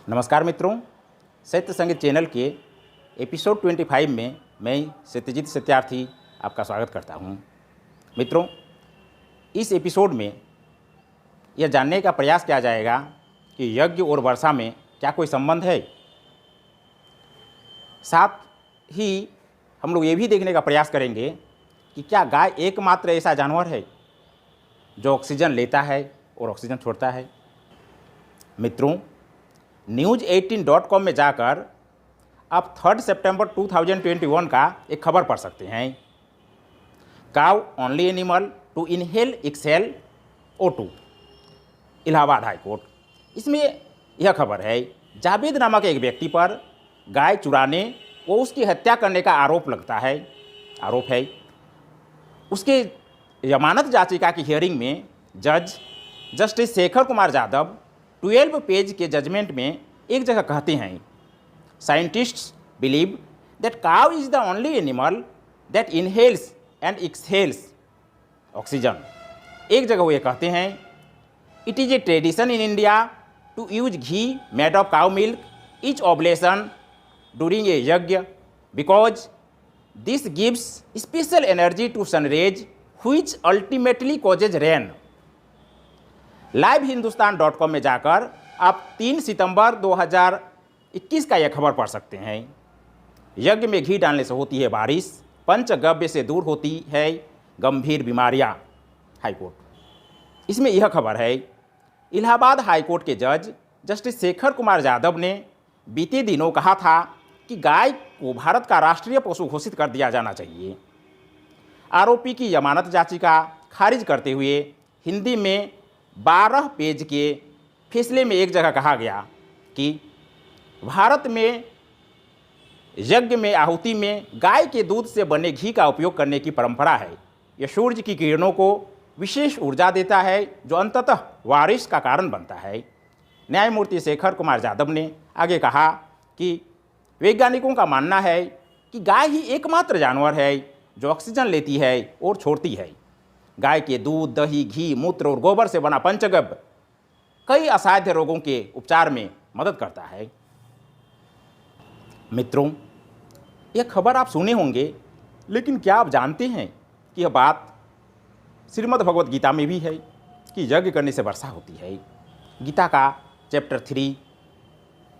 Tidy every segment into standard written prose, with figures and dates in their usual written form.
नमस्कार मित्रों, सत्य संगीत चैनल के एपिसोड 25 में मैं सत्यजीत सत्यार्थी आपका स्वागत करता हूं। मित्रों, इस एपिसोड में यह जानने का प्रयास किया जाएगा कि यज्ञ और वर्षा में क्या कोई संबंध है। साथ ही हम लोग ये भी देखने का प्रयास करेंगे कि क्या गाय एकमात्र ऐसा जानवर है जो ऑक्सीजन लेता है और ऑक्सीजन छोड़ता है। मित्रों, news18.com में जाकर आप 3 सितंबर 2021 का एक खबर पढ़ सकते हैं। Cow only animal to inhale exhale O2, Allahabad high court. इसमें यह खबर है, जावेद नामक एक व्यक्ति पर गाय चुराने व उसकी हत्या करने का आरोप है। उसके जमानत याचिका की हियरिंग में जज जस्टिस शेखर कुमार यादव 12 पेज के जजमेंट में एक जगह कहते हैं, scientists believe that cow is the only animal that inhales and exhales oxygen. एक जगह वो ये कहते हैं, it is a tradition in India to use ghee made of cow milk each oblation during a yajna because this gives special energy to sunrays which ultimately causes rain. livehindustanCom में जाकर आप 3 सितंबर 2021 का यह खबर पढ़ सकते हैं। यज्ञ में घी डालने से होती है बारिश, पंचगव्य से दूर होती है गंभीर बीमारियां। हाईकोर्ट। इसमें यह खबर है, इलाहाबाद हाईकोर्ट के जज जस्टिस शेखर कुमार यादव ने बीते दिनों कहा था कि गाय को भारत का राष्ट्रीय पशु घोषित कर दिया जाना चाहिए। आरोपी की जमानत याचिका खारिज करते हुए हिंदी में 12 पेज के फैसले में एक जगह कहा गया कि भारत में यज्ञ में आहुति में गाय के दूध से बने घी का उपयोग करने की परंपरा है। यह सूर्य की किरणों को विशेष ऊर्जा देता है जो अंततः बारिश का कारण बनता है। न्यायमूर्ति शेखर कुमार यादव ने आगे कहा कि वैज्ञानिकों का मानना है कि गाय ही एकमात्र जानवर है जो ऑक्सीजन लेती है और छोड़ती है। गाय के दूध, दही, घी, मूत्र और गोबर से बना पंचगव्य कई असाध्य रोगों के उपचार में मदद करता है। मित्रों, यह खबर आप सुने होंगे, लेकिन क्या आप जानते हैं कि यह बात श्रीमद् भगवद गीता में भी है कि यज्ञ करने से वर्षा होती है। गीता का चैप्टर 3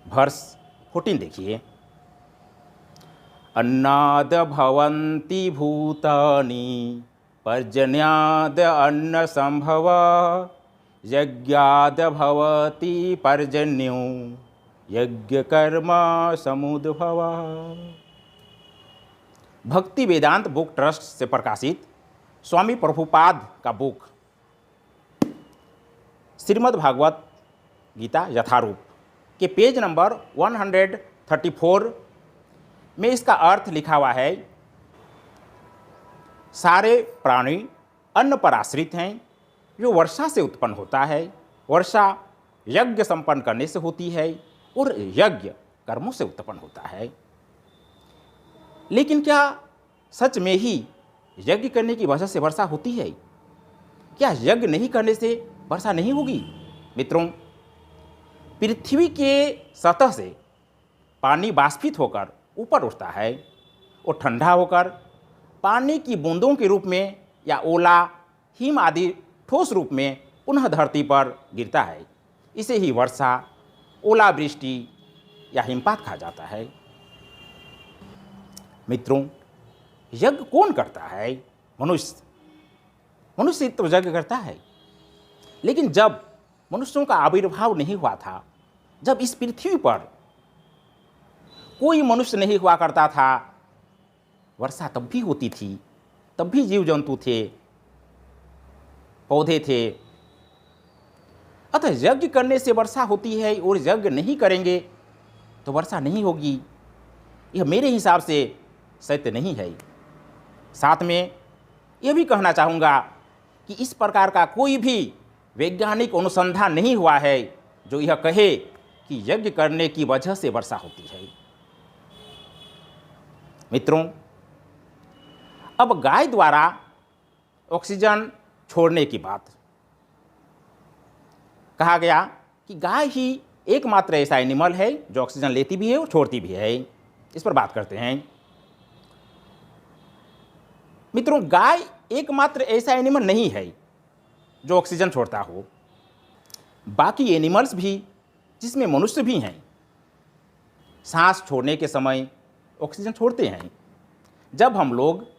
वर्स 14 देखिए, अन्नाद भवन्ति भूतानि पर्जन्याद अन्न संभव यज्ञाद भवति पर्जन्यो यज्ञ कर्म समुद्भव। भक्ति वेदांत बुक ट्रस्ट से प्रकाशित स्वामी प्रभुपाद का बुक श्रीमद् भागवत गीता यथारूप के पेज नंबर 134 में इसका अर्थ लिखा हुआ है, सारे प्राणी अन्न पर आश्रित हैं जो वर्षा से उत्पन्न होता है। वर्षा यज्ञ संपन्न करने से होती है और यज्ञ कर्मों से उत्पन्न होता है। लेकिन क्या सच में ही यज्ञ करने की वजह से वर्षा होती है? क्या यज्ञ नहीं करने से वर्षा नहीं होगी? मित्रों, पृथ्वी के सतह से पानी बाष्पित होकर ऊपर उठता है और ठंडा होकर पानी की बूंदों के रूप में या ओला, हिम आदि ठोस रूप में पुनः धरती पर गिरता है। इसे ही वर्षा, ओलावृष्टि या हिमपात कहा जाता है। मित्रों, यज्ञ कौन करता है? मनुष्य तो यज्ञ करता है। लेकिन जब मनुष्यों का आविर्भाव नहीं हुआ था, जब इस पृथ्वी पर कोई मनुष्य नहीं हुआ करता था, वर्षा तब भी होती थी, तब भी जीव जंतु थे, पौधे थे। अतः यज्ञ करने से वर्षा होती है और यज्ञ नहीं करेंगे तो वर्षा नहीं होगी, यह मेरे हिसाब से सत्य नहीं है। साथ में यह भी कहना चाहूँगा कि इस प्रकार का कोई भी वैज्ञानिक अनुसंधान नहीं हुआ है जो यह कहे कि यज्ञ करने की वजह से वर्षा होती है। मित्रों, अब गाय द्वारा ऑक्सीजन छोड़ने की बात कहा गया कि गाय ही एकमात्र ऐसा एनिमल है जो ऑक्सीजन लेती भी है और छोड़ती भी है। इस पर बात करते हैं। मित्रों, गाय एकमात्र ऐसा एनिमल नहीं है जो ऑक्सीजन छोड़ता हो। बाकी एनिमल्स भी, जिसमें मनुष्य भी हैं, सांस छोड़ने के समय ऑक्सीजन छोड़ते हैं। जब हम लोग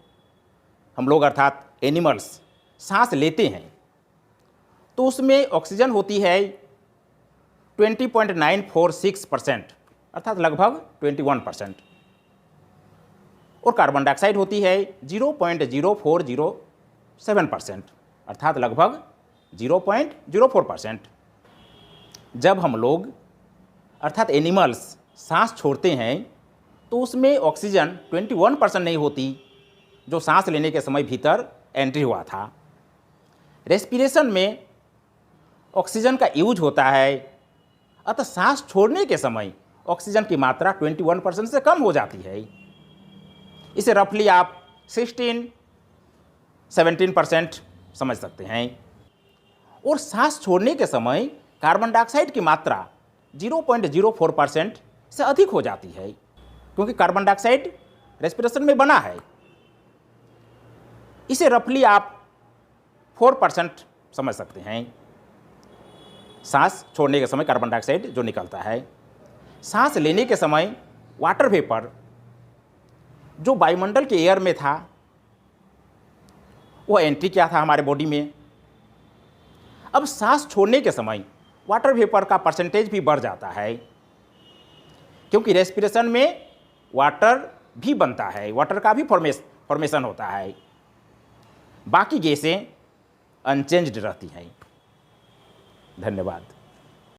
अर्थात एनिमल्स सांस लेते हैं तो उसमें ऑक्सीजन होती है 20.946%, अर्थात लगभग 21%, और कार्बन डाइऑक्साइड होती है 0.0407%, अर्थात लगभग 0.04%। जब हम लोग अर्थात एनिमल्स सांस छोड़ते हैं तो उसमें ऑक्सीजन 21% नहीं होती जो सांस लेने के समय भीतर एंट्री हुआ था। रेस्पिरेशन में ऑक्सीजन का यूज होता है, अतः सांस छोड़ने के समय ऑक्सीजन की मात्रा 21% से कम हो जाती है। इसे रफली आप 16-17% समझ सकते हैं। और सांस छोड़ने के समय कार्बन डाइऑक्साइड की मात्रा 0.04% से अधिक हो जाती है, क्योंकि कार्बन डाइऑक्साइड रेस्पिरेशन में बना है। इसे रफली आप 4% समझ सकते हैं। सांस छोड़ने के समय कार्बन डाइऑक्साइड जो निकलता है। सांस लेने के समय वाटर वेपर जो वायुमंडल के एयर में था वो एंट्री किया था हमारे बॉडी में। अब सांस छोड़ने के समय वाटर वेपर का परसेंटेज भी बढ़ जाता है, क्योंकि रेस्पिरेशन में वाटर भी बनता है, वाटर का भी फॉर्मेशन होता है। बाकी गैसें अनचेंज्ड रहती हैं। धन्यवाद।